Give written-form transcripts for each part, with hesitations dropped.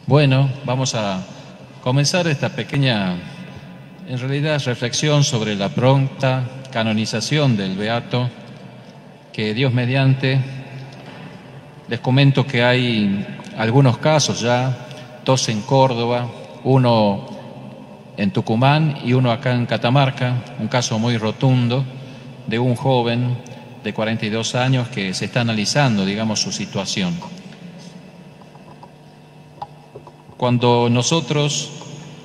Bueno, vamos a comenzar esta pequeña, en realidad, reflexión sobre la pronta canonización del Beato, que Dios mediante, les comento que hay algunos casos ya, dos en Córdoba, uno en Tucumán y uno acá en Catamarca, un caso muy rotundo de un joven de 42 años que se está analizando, digamos, su situación. Cuando nosotros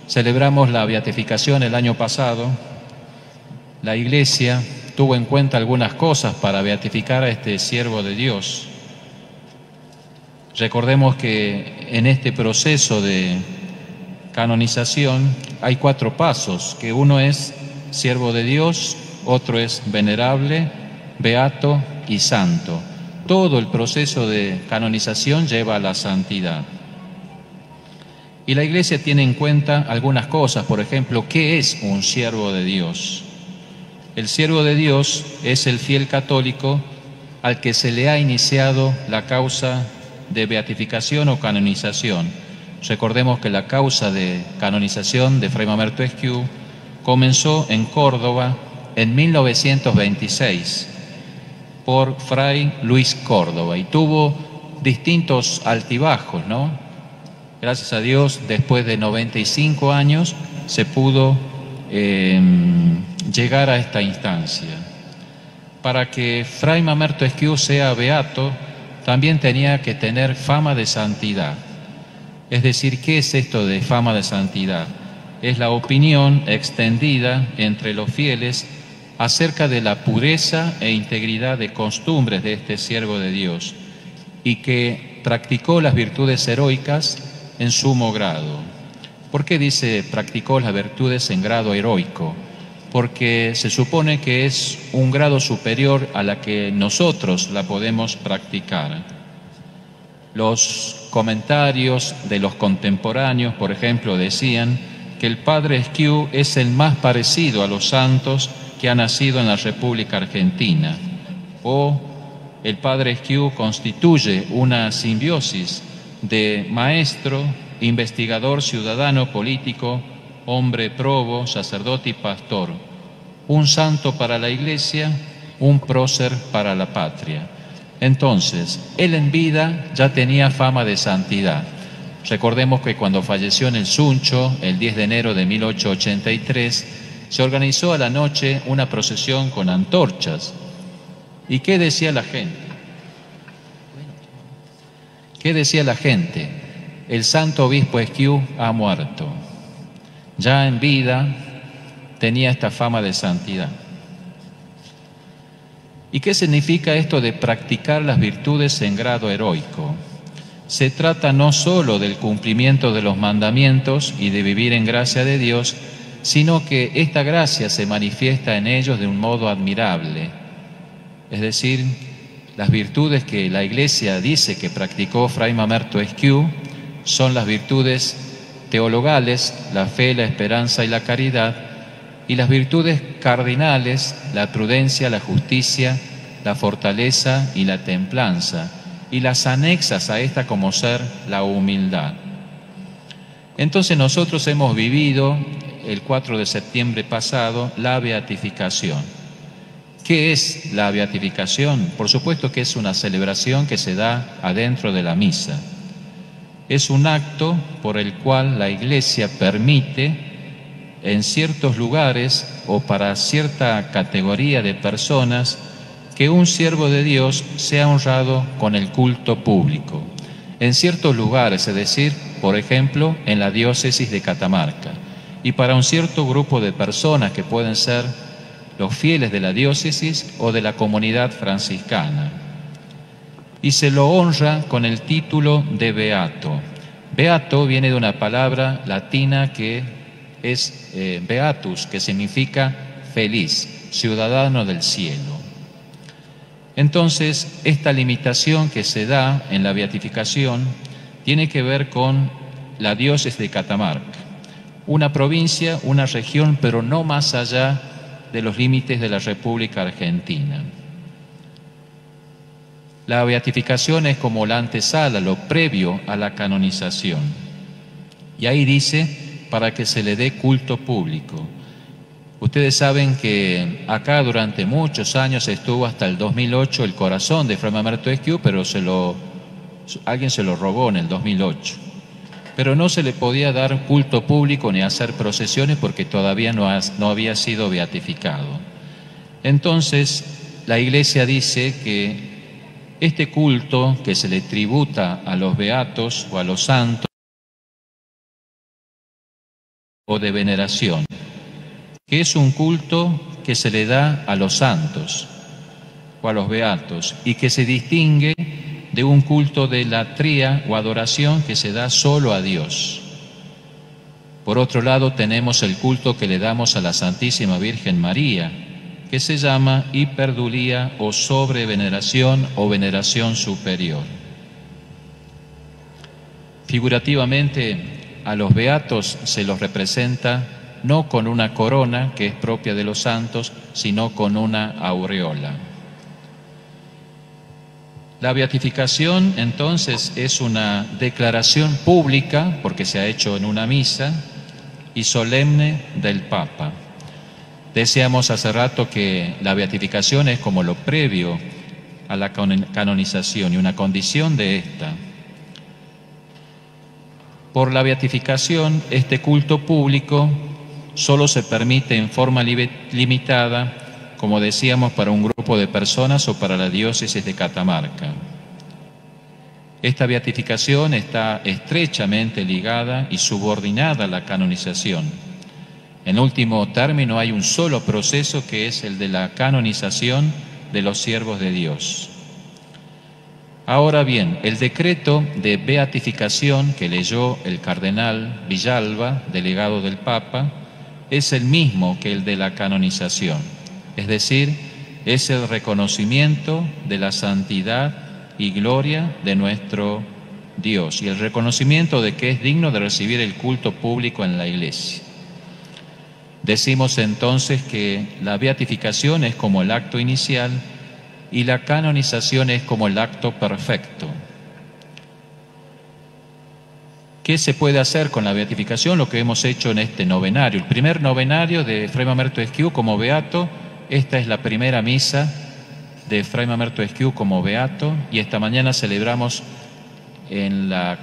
celebramos la beatificación el año pasado, la Iglesia tuvo en cuenta algunas cosas para beatificar a este siervo de Dios. Recordemos que en este proceso de canonización hay 4 pasos, que uno es siervo de Dios, otro es venerable, beato y santo. Todo el proceso de canonización lleva a la santidad. Y la Iglesia tiene en cuenta algunas cosas, por ejemplo, ¿qué es un siervo de Dios? El siervo de Dios es el fiel católico al que se le ha iniciado la causa de beatificación o canonización. Recordemos que la causa de canonización de Fray Mamerto Esquiú comenzó en Córdoba en 1926 por Fray Luis Córdoba y tuvo distintos altibajos, ¿no? Gracias a Dios, después de 95 años se pudo llegar a esta instancia. Para que Fray Mamerto Esquiú sea beato, también tenía que tener fama de santidad. Es decir, ¿qué es esto de fama de santidad? Es la opinión extendida entre los fieles acerca de la pureza e integridad de costumbres de este siervo de Dios y que practicó las virtudes heroicas en sumo grado. ¿Por qué dice practicó las virtudes en grado heroico? Porque se supone que es un grado superior a la que nosotros la podemos practicar. Los comentarios de los contemporáneos, por ejemplo, decían que el padre Esquiú es el más parecido a los santos que ha nacido en la República Argentina, o el padre Esquiú constituye una simbiosis de maestro, investigador, ciudadano, político, hombre probo, sacerdote y pastor, un santo para la Iglesia, un prócer para la patria. Entonces, él en vida ya tenía fama de santidad. Recordemos que cuando falleció en el Suncho, el 10 de enero de 1883, se organizó a la noche una procesión con antorchas. ¿Y qué decía la gente? ¿Qué decía la gente? El santo obispo Esquiú ha muerto. Ya en vida tenía esta fama de santidad. ¿Y qué significa esto de practicar las virtudes en grado heroico? Se trata no solo del cumplimiento de los mandamientos y de vivir en gracia de Dios, sino que esta gracia se manifiesta en ellos de un modo admirable. Es decir, las virtudes que la Iglesia dice que practicó Fray Mamerto Esquiú son las virtudes teologales, la fe, la esperanza y la caridad, y las virtudes cardinales, la prudencia, la justicia, la fortaleza y la templanza, y las anexas a esta como ser la humildad. Entonces nosotros hemos vivido el 4 de septiembre pasado la beatificación. ¿Qué es la beatificación? Por supuesto que es una celebración que se da adentro de la misa. Es un acto por el cual la Iglesia permite en ciertos lugares o para cierta categoría de personas que un siervo de Dios sea honrado con el culto público. En ciertos lugares, es decir, por ejemplo, en la diócesis de Catamarca. Y para un cierto grupo de personas que pueden ser los fieles de la diócesis o de la comunidad franciscana. Y se lo honra con el título de beato. Beato viene de una palabra latina que es beatus, que significa feliz, ciudadano del cielo. Entonces, esta limitación que se da en la beatificación tiene que ver con la diócesis de Catamarca, una provincia, una región, pero no más allá de los límites de la República Argentina. La beatificación es como la antesala, lo previo a la canonización. Y ahí dice, para que se le dé culto público. Ustedes saben que acá durante muchos años estuvo hasta el 2008 el corazón de Fray Mamerto Esquiú, pero alguien se lo robó en el 2008. Pero no se le podía dar culto público ni hacer procesiones porque todavía no había sido beatificado. Entonces, la Iglesia dice que este culto que se le tributa a los beatos o a los santos o de veneración, que es un culto que se le da a los santos o a los beatos y que se distingue de un culto de latría o adoración que se da solo a Dios. Por otro lado, tenemos el culto que le damos a la Santísima Virgen María, que se llama hiperdulía o sobreveneración o veneración superior. Figurativamente, a los beatos se los representa no con una corona, que es propia de los santos, sino con una aureola. La beatificación, entonces, es una declaración pública, porque se ha hecho en una misa, y solemne del Papa. Decíamos hace rato que la beatificación es como lo previo a la canonización y una condición de esta. Por la beatificación, este culto público solo se permite en forma limitada, como decíamos, para un grupo de personas o para la diócesis de Catamarca. Esta beatificación está estrechamente ligada y subordinada a la canonización. En último término, hay un solo proceso que es el de la canonización de los siervos de Dios. Ahora bien, el decreto de beatificación que leyó el cardenal Villalba, delegado del Papa, es el mismo que el de la canonización, es decir, es el reconocimiento de la santidad y gloria de nuestro Dios y el reconocimiento de que es digno de recibir el culto público en la Iglesia. Decimos entonces que la beatificación es como el acto inicial y la canonización es como el acto perfecto. ¿Qué se puede hacer con la beatificación? Lo que hemos hecho en este novenario. El primer novenario de Fray Mamerto Esquiú como beato. Esta es la primera misa de Fray Mamerto Esquiú como beato. Y esta mañana celebramos en la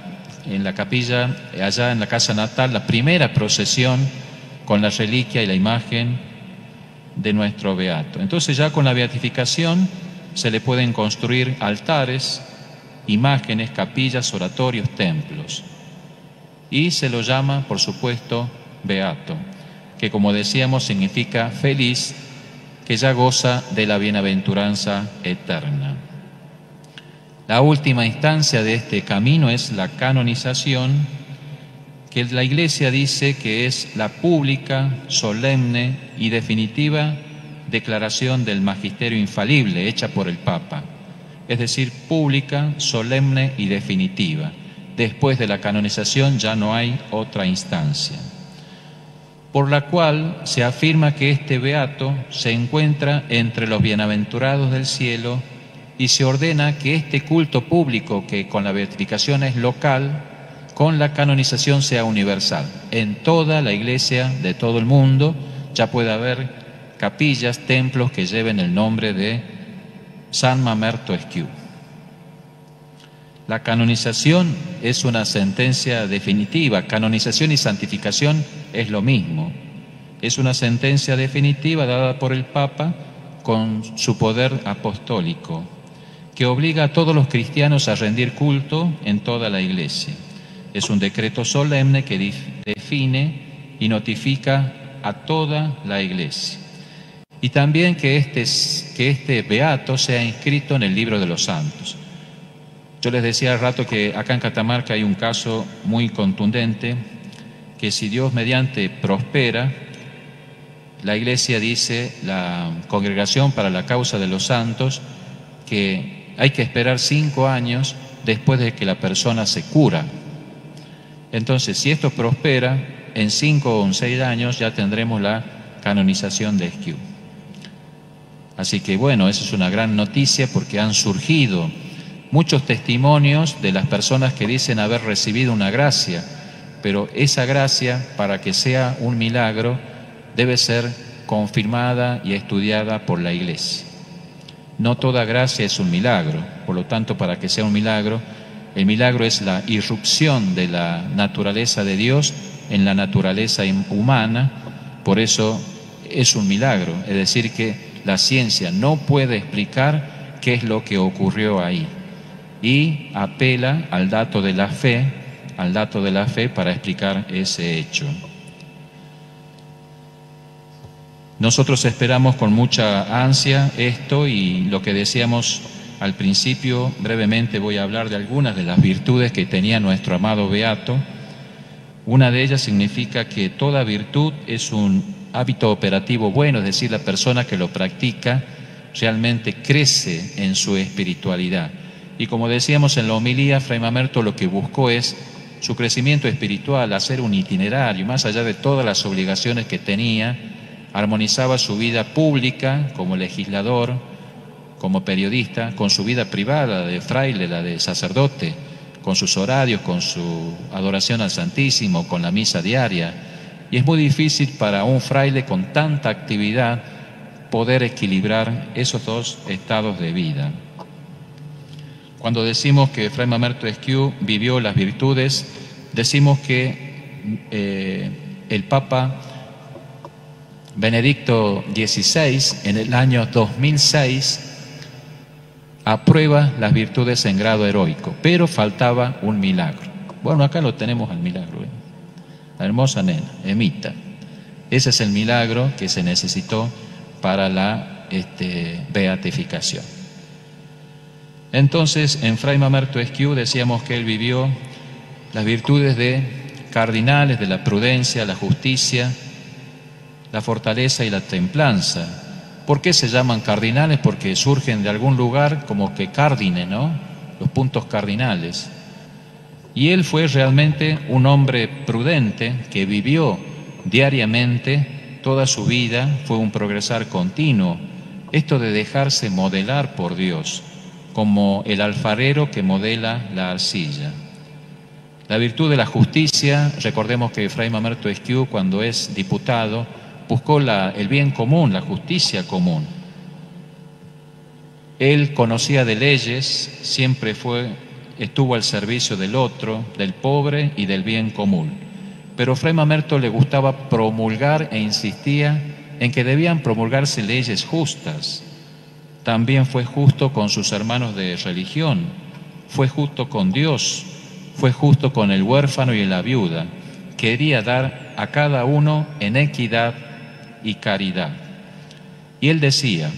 capilla, allá en la casa natal, la primera procesión con la reliquia y la imagen de nuestro beato. Entonces ya con la beatificación se le pueden construir altares, imágenes, capillas, oratorios, templos. Y se lo llama, por supuesto, beato, que como decíamos significa feliz, que ya goza de la bienaventuranza eterna. La última instancia de este camino es la canonización, que la Iglesia dice que es la pública, solemne y definitiva declaración del magisterio infalible hecha por el Papa, es decir, pública, solemne y definitiva. Después de la canonización ya no hay otra instancia, por la cual se afirma que este beato se encuentra entre los bienaventurados del cielo y se ordena que este culto público, que con la beatificación es local, con la canonización sea universal. En toda la Iglesia de todo el mundo ya puede haber capillas, templos que lleven el nombre de San Mamerto Esquiú. La canonización es una sentencia definitiva. Canonización y santificación es lo mismo. Es una sentencia definitiva dada por el Papa con su poder apostólico, que obliga a todos los cristianos a rendir culto en toda la Iglesia. Es un decreto solemne que define y notifica a toda la Iglesia. Y también que este beato sea inscrito en el libro de los santos. Yo les decía al rato que acá en Catamarca hay un caso muy contundente, que si Dios mediante prospera, la Iglesia dice, la Congregación para la Causa de los Santos, que hay que esperar 5 años después de que la persona se cura. Entonces, si esto prospera, en 5 o 6 años ya tendremos la canonización de Esquiú. Así que bueno, eso es una gran noticia porque han surgido muchos testimonios de las personas que dicen haber recibido una gracia, pero esa gracia, para que sea un milagro, debe ser confirmada y estudiada por la Iglesia. No toda gracia es un milagro, por lo tanto, para que sea un milagro, el milagro es la irrupción de la naturaleza de Dios en la naturaleza humana, por eso es un milagro, es decir, que la ciencia no puede explicar qué es lo que ocurrió ahí y apela al dato de la fe, para explicar ese hecho. Nosotros esperamos con mucha ansia esto, y lo que decíamos al principio, brevemente voy a hablar de algunas de las virtudes que tenía nuestro amado Beato. Una de ellas significa que toda virtud es un hábito operativo bueno, es decir, la persona que lo practica realmente crece en su espiritualidad. Y como decíamos en la homilía, Fray Mamerto lo que buscó es su crecimiento espiritual, hacer un itinerario, más allá de todas las obligaciones que tenía, armonizaba su vida pública como legislador, como periodista, con su vida privada, la de fraile, la de sacerdote, con sus horarios, con su adoración al Santísimo, con la misa diaria. Y es muy difícil para un fraile con tanta actividad poder equilibrar esos dos estados de vida. Cuando decimos que Fray Mamerto Esquiú vivió las virtudes, decimos que el Papa Benedicto XVI, en el año 2006, aprueba las virtudes en grado heroico, pero faltaba un milagro. Bueno, acá lo tenemos al milagro, ¿eh? La hermosa nena, Emita. Ese es el milagro que se necesitó para la beatificación. Entonces, en Fray Mamerto Esquiú decíamos que él vivió las virtudes de cardinales, de la prudencia, la justicia, la fortaleza y la templanza. ¿Por qué se llaman cardinales? Porque surgen de algún lugar como que cárdine, ¿no? Los puntos cardinales. Y él fue realmente un hombre prudente que vivió diariamente toda su vida, fue un progresar continuo. Esto de dejarse modelar por Dios, como el alfarero que modela la arcilla. La virtud de la justicia, recordemos que Fray Mamerto Esquiú, cuando es diputado, buscó el bien común, la justicia común. Él conocía de leyes, siempre estuvo al servicio del otro, del pobre y del bien común. Pero Fray Mamerto le gustaba promulgar e insistía en que debían promulgarse leyes justas. También fue justo con sus hermanos de religión, fue justo con Dios, fue justo con el huérfano y la viuda. Quería dar a cada uno en equidad y caridad. Y él decía: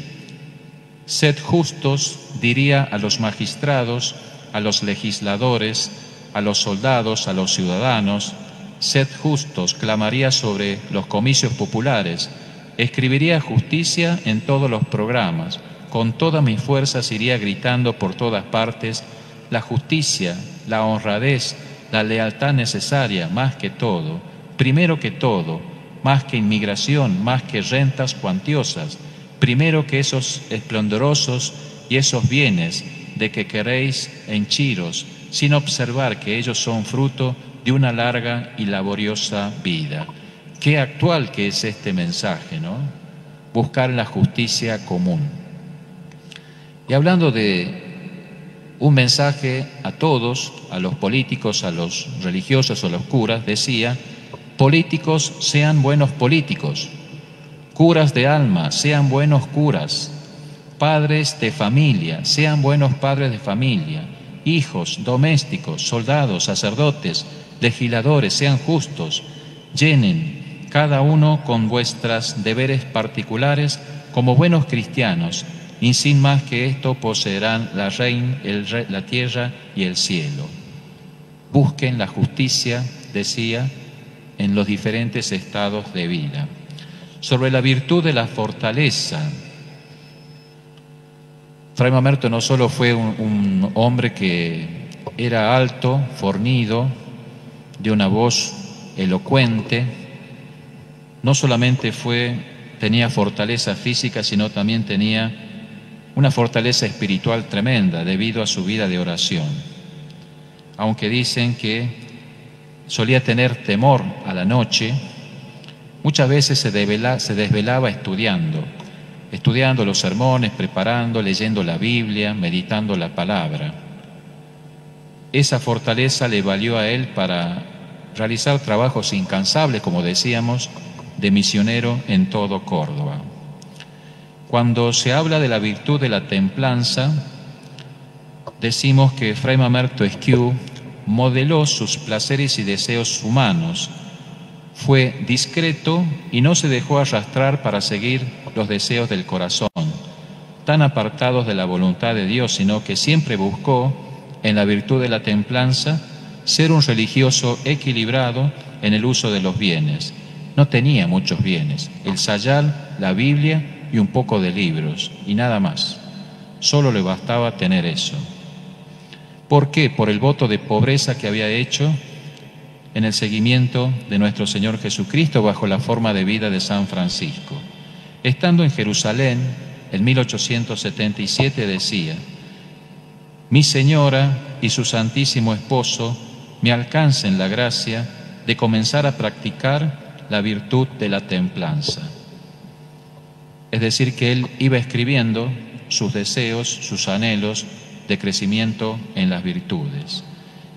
sed justos, diría a los magistrados, a los legisladores, a los soldados, a los ciudadanos. Sed justos, clamaría sobre los comicios populares, escribiría justicia en todos los programas, con todas mis fuerzas iría gritando por todas partes la justicia, la honradez, la lealtad necesaria, más que todo, primero que todo, más que inmigración, más que rentas cuantiosas, primero que esos esplendorosos y esos bienes de que queréis henchiros, sin observar que ellos son fruto de una larga y laboriosa vida. Qué actual que es este mensaje, ¿no? Buscar la justicia común. Y hablando de un mensaje a todos, a los políticos, a los religiosos, a los curas, decía: políticos, sean buenos políticos; curas de alma, sean buenos curas; padres de familia, sean buenos padres de familia; hijos, domésticos, soldados, sacerdotes, legisladores, sean justos; llenen cada uno con vuestros deberes particulares como buenos cristianos, y sin más que esto poseerán la tierra y el cielo. Busquen la justicia, decía, en los diferentes estados de vida. Sobre la virtud de la fortaleza, Fray Mamerto no solo fue un hombre que era alto, fornido, de una voz elocuente, no solamente tenía fortaleza física, sino también tenía una fortaleza espiritual tremenda debido a su vida de oración. Aunque dicen que solía tener temor a la noche, muchas veces se desvelaba estudiando los sermones, preparando, leyendo la Biblia, meditando la palabra. Esa fortaleza le valió a él para realizar trabajos incansables, como decíamos, de misionero en todo Córdoba. Cuando se habla de la virtud de la templanza, decimos que Fray Mamerto Esquiú modeló sus placeres y deseos humanos. Fue discreto y no se dejó arrastrar para seguir los deseos del corazón, tan apartados de la voluntad de Dios, sino que siempre buscó, en la virtud de la templanza, ser un religioso equilibrado en el uso de los bienes. No tenía muchos bienes: el sayal, la Biblia y un poco de libros, y nada más. Solo le bastaba tener eso. ¿Por qué? Por el voto de pobreza que había hecho en el seguimiento de nuestro Señor Jesucristo bajo la forma de vida de San Francisco. Estando en Jerusalén, en 1877 decía: mi señora y su santísimo esposo me alcancen la gracia de comenzar a practicar la virtud de la templanza. Es decir, que él iba escribiendo sus deseos, sus anhelos de crecimiento en las virtudes.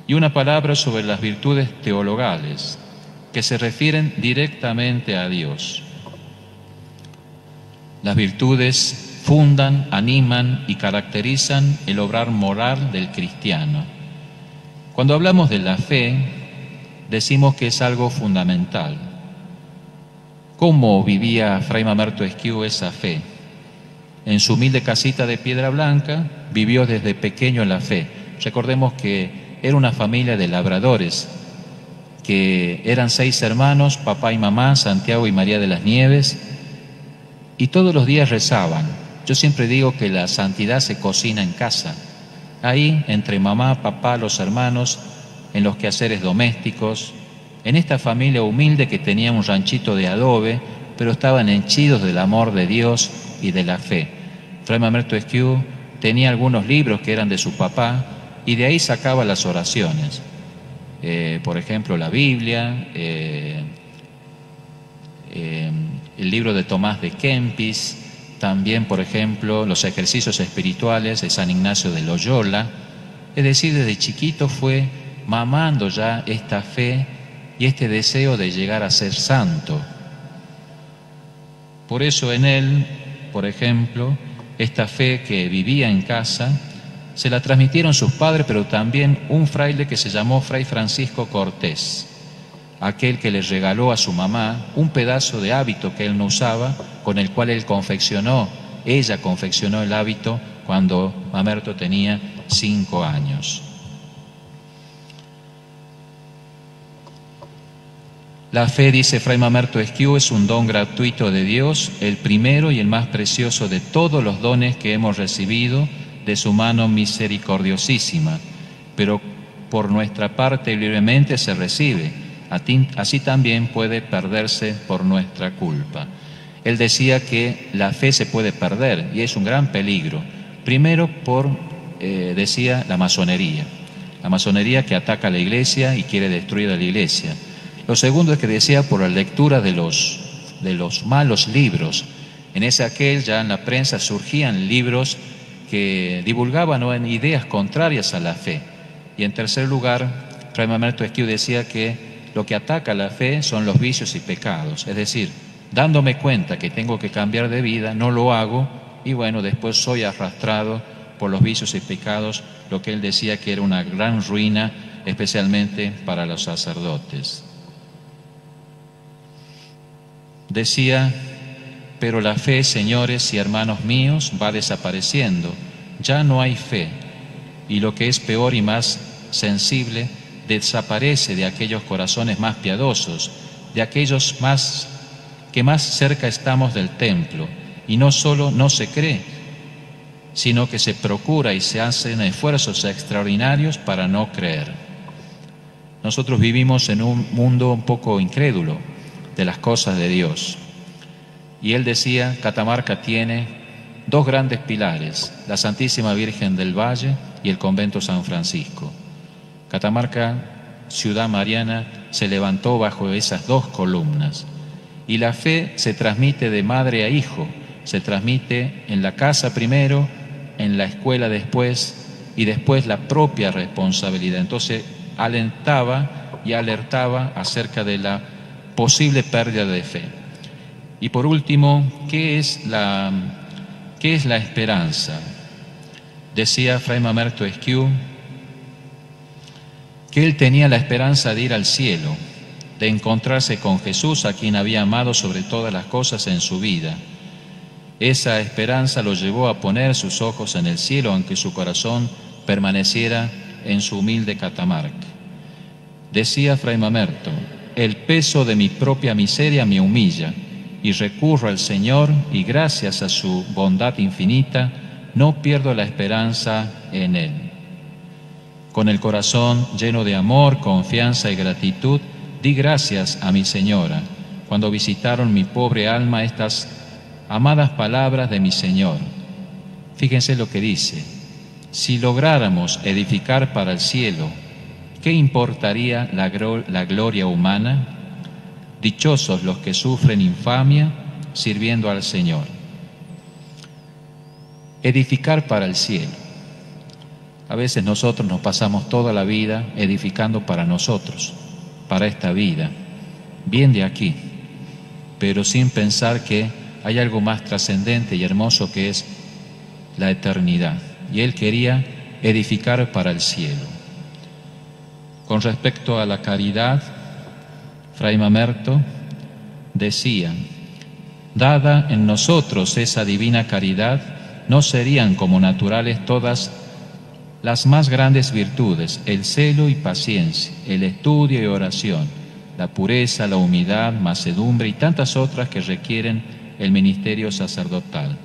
Y una palabra sobre las virtudes teologales, que se refieren directamente a Dios. Las virtudes fundan, animan y caracterizan el obrar moral del cristiano. Cuando hablamos de la fe, decimos que es algo fundamental. ¿Cómo vivía Fray Mamerto Esquiú esa fe? En su humilde casita de piedra blanca vivió desde pequeño la fe. Recordemos que era una familia de labradores, que eran 6 hermanos, papá y mamá, Santiago y María de las Nieves, y todos los días rezaban. Yo siempre digo que la santidad se cocina en casa, ahí entre mamá, papá, los hermanos, en los quehaceres domésticos, en esta familia humilde que tenía un ranchito de adobe, pero estaban henchidos del amor de Dios y de la fe. Fray Mamerto Esquiú tenía algunos libros que eran de su papá y de ahí sacaba las oraciones. Por ejemplo, la Biblia, el libro de Tomás de Kempis, también, por ejemplo, los ejercicios espirituales de San Ignacio de Loyola. Es decir, desde chiquito fue mamando ya esta fe y este deseo de llegar a ser santo. Por eso en él, por ejemplo, esta fe que vivía en casa, se la transmitieron sus padres, pero también un fraile que se llamó Fray Francisco Cortés, aquel que le regaló a su mamá un pedazo de hábito que él no usaba, con el cual ella confeccionó el hábito cuando Mamerto tenía 5 años. La fe, dice Fray Mamerto Esquiú, es un don gratuito de Dios, el primero y el más precioso de todos los dones que hemos recibido de su mano misericordiosísima, pero por nuestra parte libremente se recibe, así también puede perderse por nuestra culpa. Él decía que la fe se puede perder y es un gran peligro. Primero decía, la masonería que ataca a la iglesia y quiere destruir a la iglesia. Lo segundo es que decía por la lectura de los malos libros. En ya en la prensa surgían libros que divulgaban ideas contrarias a la fe. Y en tercer lugar, Fray Mamerto Esquiú decía que lo que ataca a la fe son los vicios y pecados. Es decir, dándome cuenta que tengo que cambiar de vida, no lo hago y bueno, después soy arrastrado por los vicios y pecados, lo que él decía que era una gran ruina, especialmente para los sacerdotes. Decía: pero la fe, señores y hermanos míos, va desapareciendo. Ya no hay fe. Y lo que es peor y más sensible, desaparece de aquellos corazones más piadosos, de aquellos que más cerca estamos del templo. Y no solo no se cree, sino que se procura y se hacen esfuerzos extraordinarios para no creer. Nosotros vivimos en un mundo un poco incrédulo de las cosas de Dios. Y él decía, Catamarca tiene 2 grandes pilares, la Santísima Virgen del Valle y el Convento San Francisco. Catamarca ciudad mariana se levantó bajo esas dos columnas. Y la fe se transmite de madre a hijo, se transmite en la casa primero, en la escuela después, y después la propia responsabilidad. Entonces alentaba y alertaba acerca de la posible pérdida de fe. Y por último, ¿qué es la esperanza? Decía Fray Mamerto Esquiú que él tenía la esperanza de ir al cielo, de encontrarse con Jesús, a quien había amado sobre todas las cosas en su vida. Esa esperanza lo llevó a poner sus ojos en el cielo, aunque su corazón permaneciera en su humilde Catamarca. Decía Fray Mamerto: el peso de mi propia miseria me humilla, y recurro al Señor, y gracias a su bondad infinita, no pierdo la esperanza en Él. Con el corazón lleno de amor, confianza y gratitud, di gracias a mi Señora, cuando visitaron mi pobre alma estas amadas palabras de mi Señor. Fíjense lo que dice: si lográramos edificar para el cielo, ¿qué importaría la gloria humana? Dichosos los que sufren infamia sirviendo al Señor. Edificar para el cielo. A veces nosotros nos pasamos toda la vida edificando para nosotros, para esta vida, bien de aquí, pero sin pensar que hay algo más trascendente y hermoso que es la eternidad. Y él quería edificar para el cielo. Con respecto a la caridad, Fray Mamerto decía: dada en nosotros esa divina caridad, no serían como naturales todas las más grandes virtudes, el celo y paciencia, el estudio y oración, la pureza, la humildad, mansedumbre y tantas otras que requieren el ministerio sacerdotal.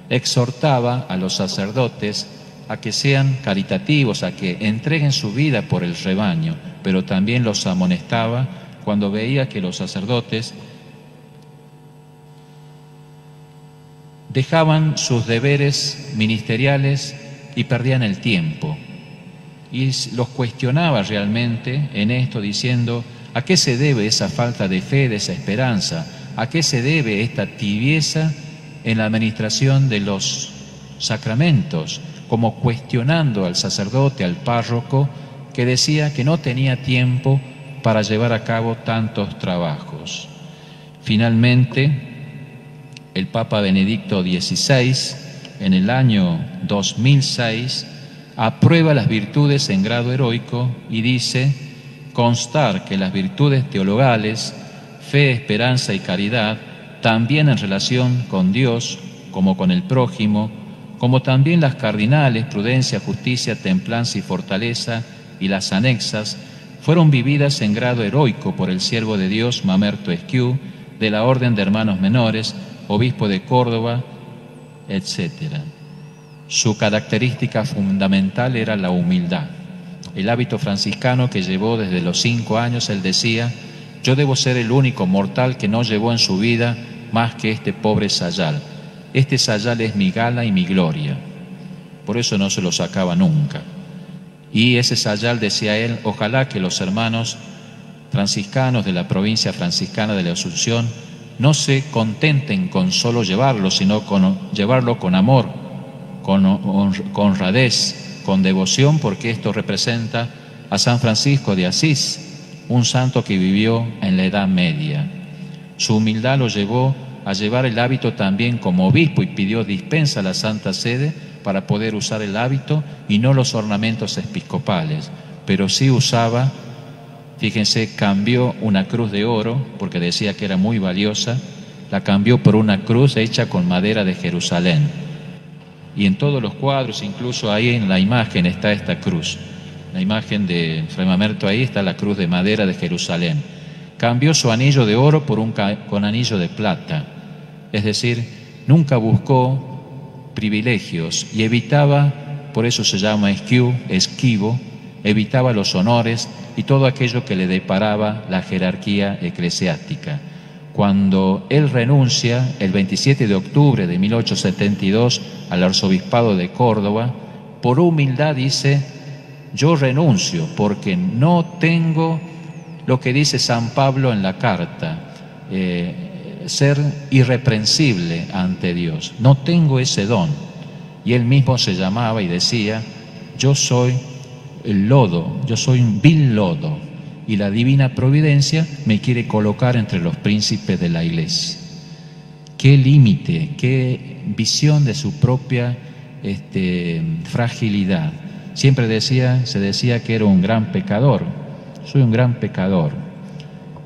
Exhortaba a los sacerdotes a que sean caritativos, a que entreguen su vida por el rebaño, pero también los amonestaba cuando veía que los sacerdotes dejaban sus deberes ministeriales y perdían el tiempo. Y los cuestionaba realmente en esto, diciendo: ¿a qué se debe esa falta de fe, de esa esperanza? ¿A qué se debe esta tibieza en la administración de los sacramentos? Como cuestionando al sacerdote, al párroco, que decía que no tenía tiempo para llevar a cabo tantos trabajos. Finalmente, el Papa Benedicto XVI, en el año 2006, aprueba las virtudes en grado heroico y dice: constar que las virtudes teologales, fe, esperanza y caridad, también en relación con Dios como con el prójimo, como también las cardinales, prudencia, justicia, templanza y fortaleza, y las anexas, fueron vividas en grado heroico por el siervo de Dios Mamerto Esquiú, de la Orden de Hermanos Menores, obispo de Córdoba, etc. Su característica fundamental era la humildad. El hábito franciscano que llevó desde los 5 años, él decía: yo debo ser el único mortal que no llevó en su vida más que este pobre sayal. Este sayal es mi gala y mi gloria. Por eso no se lo sacaba nunca. Y ese sayal, decía él, ojalá que los hermanos franciscanos de la provincia franciscana de la Asunción no se contenten con solo llevarlo, sino con llevarlo con amor, con honradez, con devoción, porque esto representa a San Francisco de Asís, un santo que vivió en la Edad Media. Su humildad lo llevó a llevar el hábito también como obispo y pidió dispensa a la Santa Sede para poder usar el hábito y no los ornamentos episcopales, pero sí usaba, fíjense, cambió una cruz de oro, porque decía que era muy valiosa, la cambió por una cruz hecha con madera de Jerusalén. Y en todos los cuadros, incluso ahí en la imagen está esta cruz. La imagen de Fray Mamerto, ahí está la cruz de madera de Jerusalén. Cambió su anillo de oro por con anillo de plata. Es decir, nunca buscó privilegios y evitaba, por eso se llama esquivo, evitaba los honores y todo aquello que le deparaba la jerarquía eclesiástica. Cuando él renuncia el 27 de octubre de 1872 al arzobispado de Córdoba, por humildad dice: yo renuncio porque no tengo lo que dice San Pablo en la carta, ser irreprensible ante Dios. No tengo ese don. Y él mismo se llamaba y decía, yo soy el lodo, yo soy un vil lodo, y la divina providencia me quiere colocar entre los príncipes de la iglesia. Qué límite, qué visión de su propia fragilidad. Siempre se decía que era un gran pecador. Soy un gran pecador.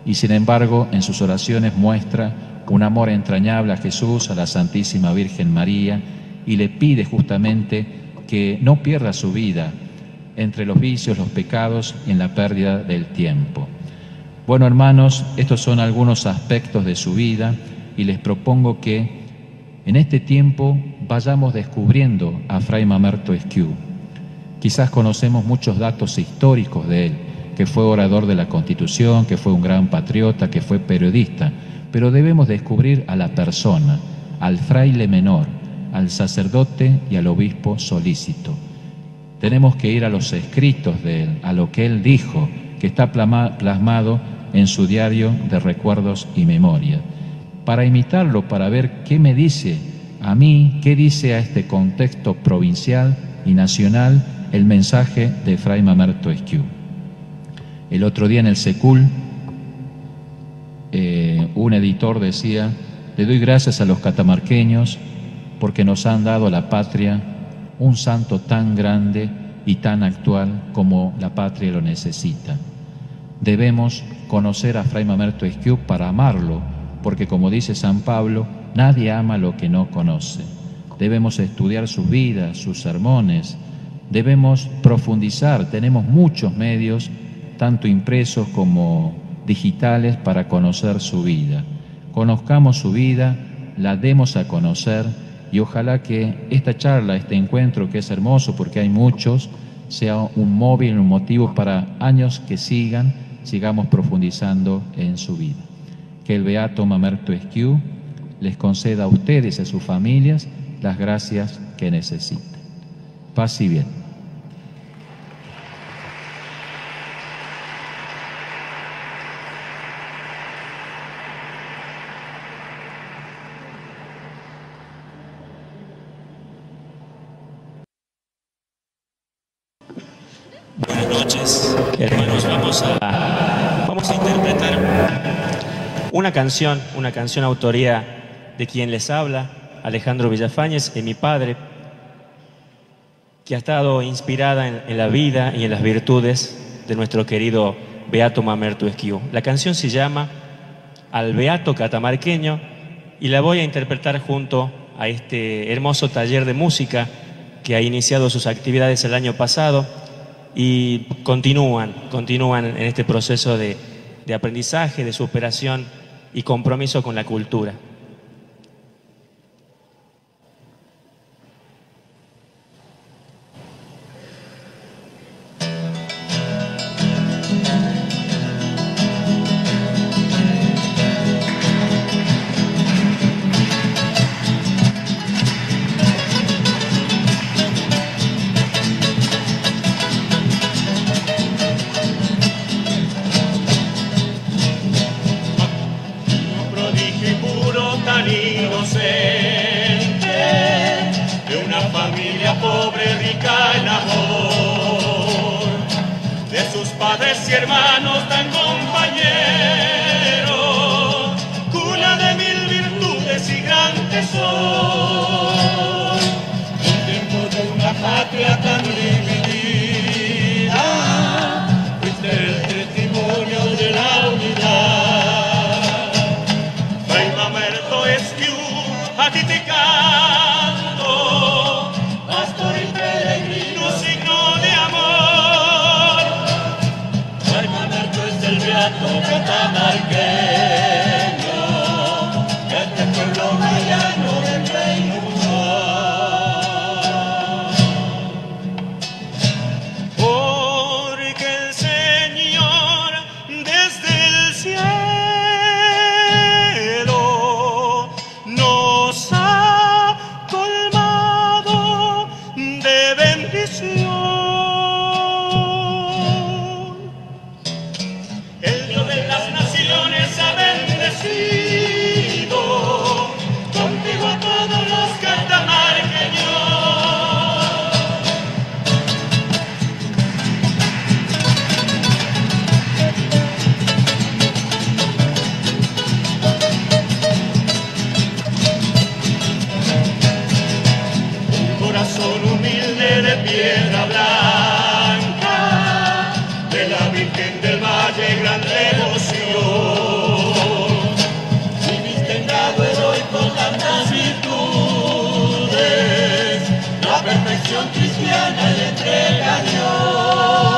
Y sin embargo, en sus oraciones muestra un amor entrañable a Jesús, a la Santísima Virgen María, y le pide justamente que no pierda su vida entre los vicios, los pecados y en la pérdida del tiempo. Bueno, hermanos, estos son algunos aspectos de su vida y les propongo que en este tiempo vayamos descubriendo a Fray Mamerto Esquiú. Quizás conocemos muchos datos históricos de él, que fue orador de la Constitución, que fue un gran patriota, que fue periodista, pero debemos descubrir a la persona, al fraile menor, al sacerdote y al obispo solícito. Tenemos que ir a los escritos de él, a lo que él dijo, que está plasmado en su diario de recuerdos y memoria, para imitarlo, para ver qué me dice a mí, qué dice a este contexto provincial y nacional el mensaje de Fray Mamerto Esquiú. El otro día en el Secul, un editor decía, le doy gracias a los catamarqueños porque nos han dado a la patria un santo tan grande y tan actual como la patria lo necesita. Debemos conocer a Fray Mamerto Esquiú para amarlo, porque como dice San Pablo, nadie ama lo que no conoce. Debemos estudiar sus vidas, sus sermones, debemos profundizar, tenemos muchos medios, tanto impresos como digitales, para conocer su vida. Conozcamos su vida, la demos a conocer, y ojalá que esta charla, este encuentro que es hermoso porque hay muchos, sea un móvil, un motivo para años que sigamos profundizando en su vida. Que el Beato Mamerto Esquiú les conceda a ustedes y a sus familias las gracias que necesitan. Paz y bien. Buenas noches, hermanos. Vamos a interpretar una canción autoría de quien les habla, Alejandro Villafañez, mi padre, que ha estado inspirada en la vida y en las virtudes de nuestro querido Beato Mamerto Esquiú. La canción se llama Al Beato Catamarqueño y la voy a interpretar junto a este hermoso taller de música que ha iniciado sus actividades el año pasado y continúan en este proceso de aprendizaje, de superación y compromiso con la cultura. Padres y hermanos tan compañeros, cuna de mil virtudes y gran tesoro, en tiempo de una patria tan dividida, fuiste el testimonio de la unidad. Fray Mamerto Esquiú, a ti te canto, pastor y peregrino, signo de amor. El Beato Catamarqueño, este pueblo mariano del reino porque el Señor desde el cielo nos ha colmado de bendición. Virgen del Valle, gran devoción. Viviste en grado heroico tantas virtudes, la perfección cristiana y entrega a Dios.